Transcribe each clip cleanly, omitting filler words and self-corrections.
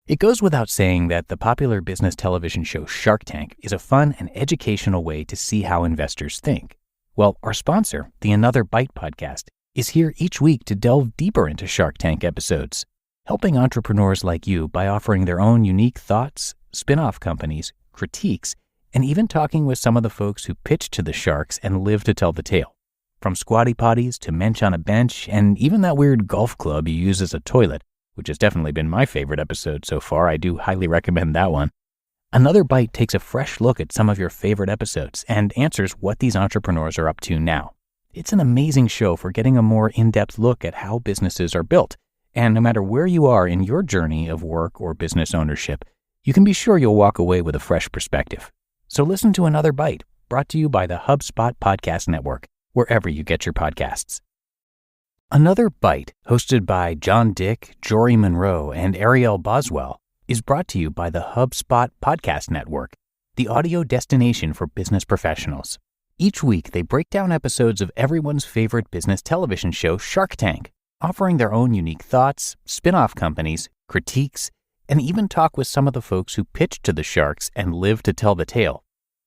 It goes without saying that the popular business television show Shark Tank is a fun and educational way to see how investors think. Well, our sponsor, the Another Bite podcast, is here each week to delve deeper into Shark Tank episodes, helping entrepreneurs like you by offering their own unique thoughts, spin-off companies, critiques, and even talking with some of the folks who pitch to the sharks and live to tell the tale. From squatty potties to mensch on a bench, and even that weird golf club you use as a toilet, which has definitely been my favorite episode so far. I do highly recommend that one. Another Bite takes a fresh look at some of your favorite episodes and answers what these entrepreneurs are up to now. It's an amazing show for getting a more in-depth look at how businesses are built. And no matter where you are in your journey of work or business ownership, you can be sure you'll walk away with a fresh perspective. So listen to Another Bite, brought to you by the HubSpot Podcast Network, wherever you get your podcasts. Another Bite, hosted by John Dick, Jory Monroe, and Ariel Boswell, is brought to you by the HubSpot Podcast Network, the audio destination for business professionals. Each week, they break down episodes of everyone's favorite business television show, Shark Tank, offering their own unique thoughts, spin-off companies, critiques, and even talk with some of the folks who pitch to the sharks and live to tell the tale.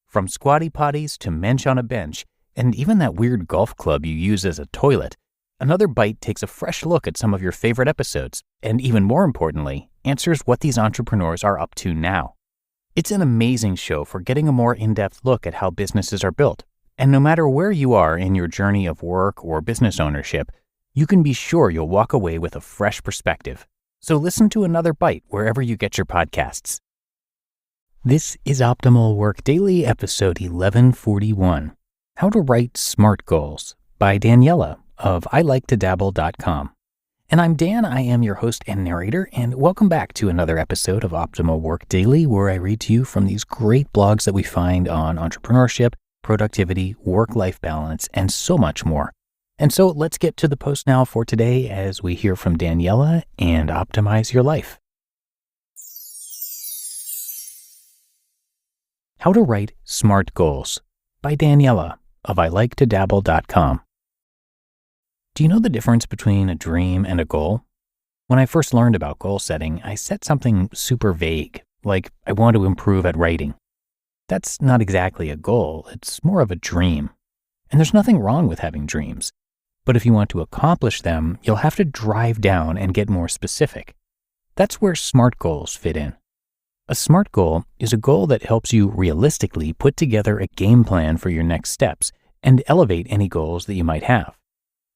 From squatty potties to mensch on a bench, and even that weird golf club you use as a toilet, Another Bite takes a fresh look at some of your favorite episodes, and even more importantly, answers what these entrepreneurs are up to now. It's an amazing show for getting a more in-depth look at how businesses are built. And no matter where you are in your journey of work or business ownership, you can be sure you'll walk away with a fresh perspective. So listen to Another Bite wherever you get your podcasts. This is Optimal Work Daily, episode 1141, How to Write Smart Goals by Daniella of iliketodabble.com. And I'm Dan, I am your host and narrator, and welcome back to another episode of Optimal Work Daily, where I read to you from these great blogs that we find on entrepreneurship, productivity, work-life balance, and so much more. And so let's get to the post now for today as we hear from Daniella and optimize your life. How to Write Smart Goals by Daniella of iliketodabble.com. Do you know the difference between a dream and a goal? When I first learned about goal setting, I set something super vague, like I want to improve at writing. That's not exactly a goal, it's more of a dream. And there's nothing wrong with having dreams. But if you want to accomplish them, you'll have to drive down and get more specific. That's where SMART goals fit in. A SMART goal is a goal that helps you realistically put together a game plan for your next steps and elevate any goals that you might have.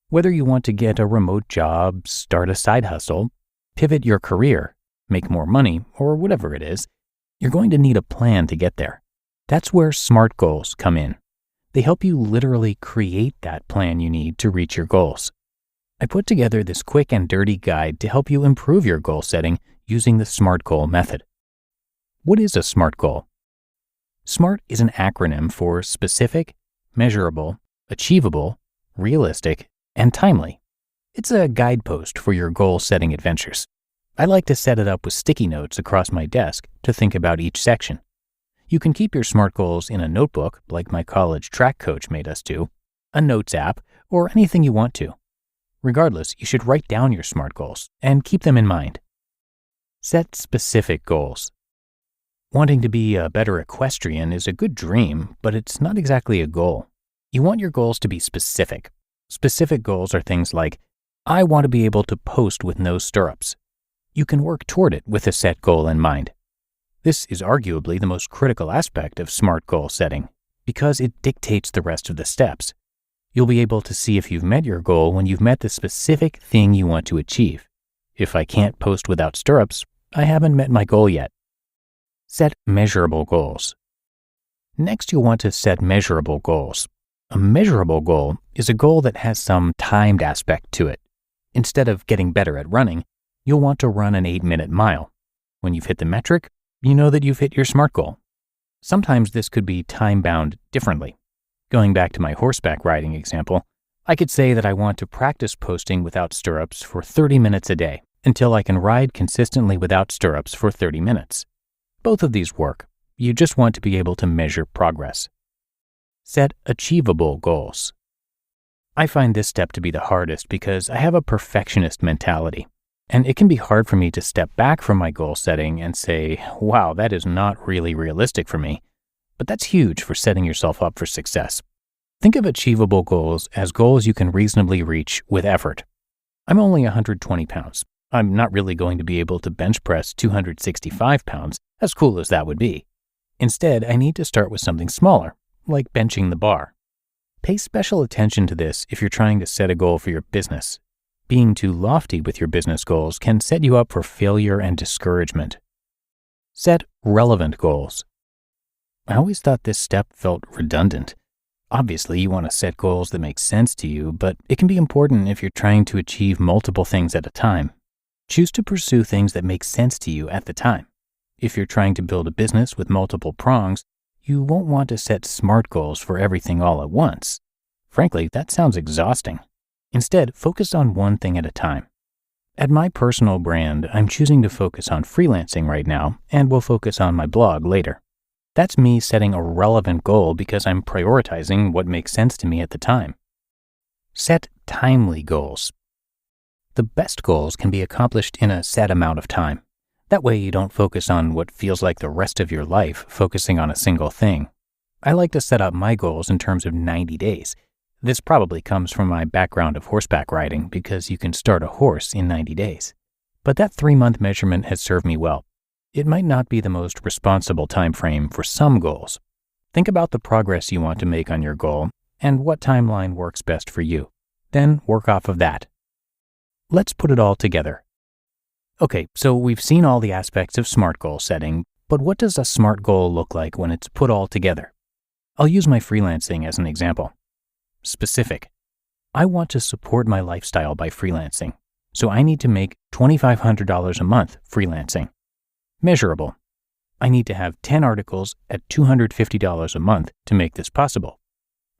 Whether you want to get a remote job, start a side hustle, pivot your career, make more money, or whatever it is, you're going to need a plan to get there. That's where SMART goals come in. They help you literally create that plan you need to reach your goals. I put together this quick and dirty guide to help you improve your goal setting using the SMART goal method. What is a SMART goal? SMART is an acronym for specific, measurable, achievable, realistic, and timely. It's a guidepost for your goal-setting adventures. I like to set it up with sticky notes across my desk to think about each section. You can keep your SMART goals in a notebook, like my college track coach made us do, a notes app, or anything you want to. Regardless, you should write down your SMART goals and keep them in mind. Set specific goals. Wanting to be a better equestrian is a good dream, but it's not exactly a goal. You want your goals to be specific. Specific goals are things like, I want to be able to post with no stirrups. You can work toward it with a set goal in mind. This is arguably the most critical aspect of SMART goal setting because it dictates the rest of the steps. You'll be able to see if you've met your goal when you've met the specific thing you want to achieve. If I can't post without stirrups, I haven't met my goal yet. Set measurable goals. Next, you'll want to set measurable goals. A measurable goal is a goal that has some timed aspect to it. Instead of getting better at running, you'll want to run an 8-minute mile. When you've hit the metric, you know that you've hit your SMART goal. Sometimes this could be time-bound differently. Going back to my horseback riding example, I could say that I want to practice posting without stirrups for 30 minutes a day until I can ride consistently without stirrups for 30 minutes. Both of these work. You just want to be able to measure progress. Set achievable goals. I find this step to be the hardest because I have a perfectionist mentality. And it can be hard for me to step back from my goal setting and say, wow, that is not really realistic for me. But that's huge for setting yourself up for success. Think of achievable goals as goals you can reasonably reach with effort. I'm only 120 pounds. I'm not really going to be able to bench press 265 pounds, as cool as that would be. Instead, I need to start with something smaller, like benching the bar. Pay special attention to this if you're trying to set a goal for your business. Being too lofty with your business goals can set you up for failure and discouragement. Set relevant goals. I always thought this step felt redundant. Obviously, you want to set goals that make sense to you, but it can be important if you're trying to achieve multiple things at a time. Choose to pursue things that make sense to you at the time. If you're trying to build a business with multiple prongs, you won't want to set SMART goals for everything all at once. Frankly, that sounds exhausting. Instead, focus on one thing at a time. At my personal brand, I'm choosing to focus on freelancing right now, and will focus on my blog later. That's me setting a relevant goal because I'm prioritizing what makes sense to me at the time. Set timely goals. The best goals can be accomplished in a set amount of time. That way you don't focus on what feels like the rest of your life focusing on a single thing. I like to set up my goals in terms of 90 days. This probably comes from my background of horseback riding because you can start a horse in 90 days. But that 3-month measurement has served me well. It might not be the most responsible time frame for some goals. Think about the progress you want to make on your goal and what timeline works best for you. Then work off of that. Let's put it all together. Okay, so we've seen all the aspects of SMART goal setting, but what does a SMART goal look like when it's put all together? I'll use my freelancing as an example. Specific. I want to support my lifestyle by freelancing, so I need to make $2,500 a month freelancing. Measurable. I need to have 10 articles at $250 a month to make this possible.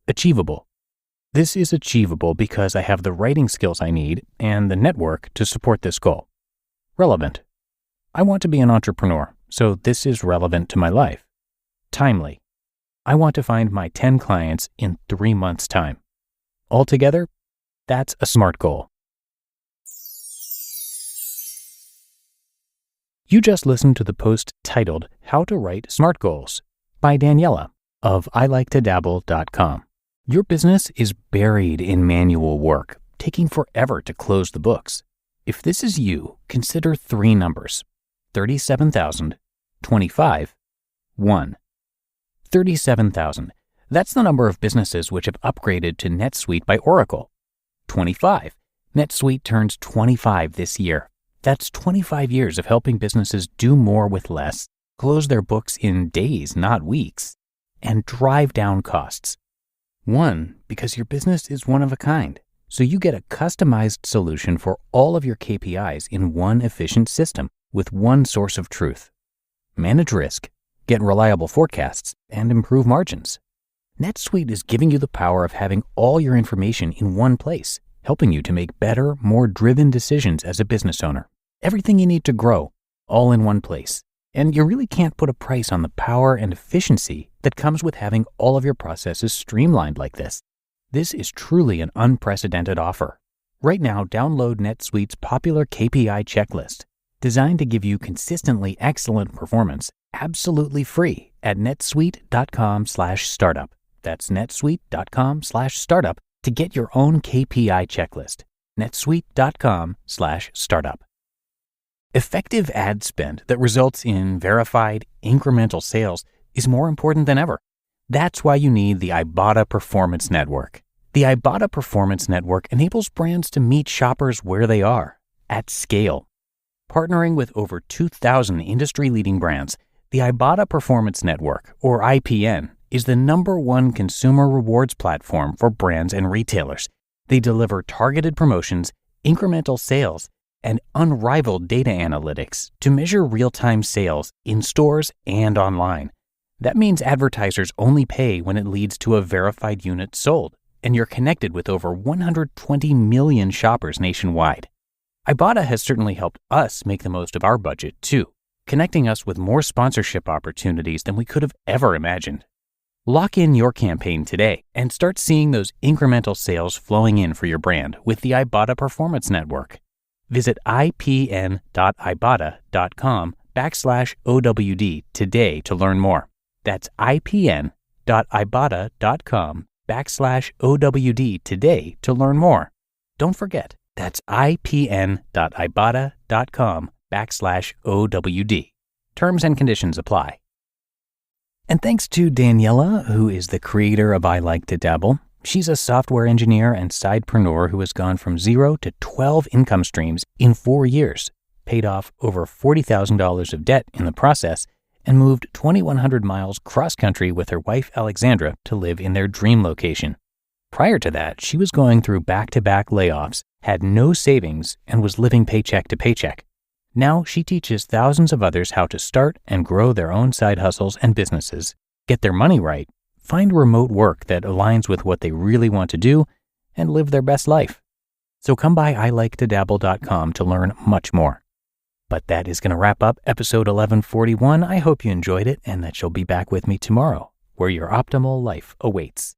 Achievable. This is achievable because I have the writing skills I need and the network to support this goal. Relevant. I want to be an entrepreneur, so this is relevant to my life. Timely. I want to find my 10 clients in 3 months' time. Altogether, that's a SMART goal. You just listened to the post titled How to Write SMART Goals by Daniella of iliketodabble.com. Your business is buried in manual work, taking forever to close the books. If this is you, consider 3 numbers: 37,000, 25, 1. 37,000. That's the number of businesses which have upgraded to NetSuite by Oracle. 25. NetSuite turns 25 this year. That's 25 years of helping businesses do more with less, close their books in days, not weeks, and drive down costs. 1, because your business is one of a kind, so you get a customized solution for all of your KPIs in one efficient system with one source of truth. Manage risk, get reliable forecasts, and improve margins. NetSuite is giving you the power of having all your information in one place, helping you to make better, more driven decisions as a business owner. Everything you need to grow, all in one place. And you really can't put a price on the power and efficiency that comes with having all of your processes streamlined like this. This is truly an unprecedented offer. Right now, download NetSuite's popular KPI checklist, designed to give you consistently excellent performance, absolutely free at netsuite.com/startup. That's netsuite.com/startup to get your own KPI checklist. netsuite.com/startup. Effective ad spend that results in verified, incremental sales is more important than ever. That's why you need the Ibotta Performance Network. The Ibotta Performance Network enables brands to meet shoppers where they are, at scale. Partnering with over 2,000 industry-leading brands, the Ibotta Performance Network, or IPN, is the #1 consumer rewards platform for brands and retailers. They deliver targeted promotions, incremental sales, and unrivaled data analytics to measure real-time sales in stores and online. That means advertisers only pay when it leads to a verified unit sold, and you're connected with over 120 million shoppers nationwide. Ibotta has certainly helped us make the most of our budget too, connecting us with more sponsorship opportunities than we could have ever imagined. Lock in your campaign today and start seeing those incremental sales flowing in for your brand with the Ibotta Performance Network. Visit ipn.ibotta.com/OWD today to learn more. That's ipn.ibotta.com/OWD today to learn more. Don't forget, that's ipn.ibotta.com/OWD. Terms and conditions apply. And thanks to Daniella, who is the creator of I Like to Dabble. She's a software engineer and sidepreneur who has gone from 0 to 12 income streams in 4 years, paid off over $40,000 of debt in the process, and moved 2,100 miles cross-country with her wife Alexandra to live in their dream location. Prior to that, she was going through back-to-back layoffs, had no savings, and was living paycheck to paycheck. Now she teaches thousands of others how to start and grow their own side hustles and businesses, get their money right, find remote work that aligns with what they really want to do, and live their best life. So come by iliketodabble.com to learn much more. But that is going to wrap up episode 1141. I hope you enjoyed it and that you'll be back with me tomorrow, where your optimal life awaits.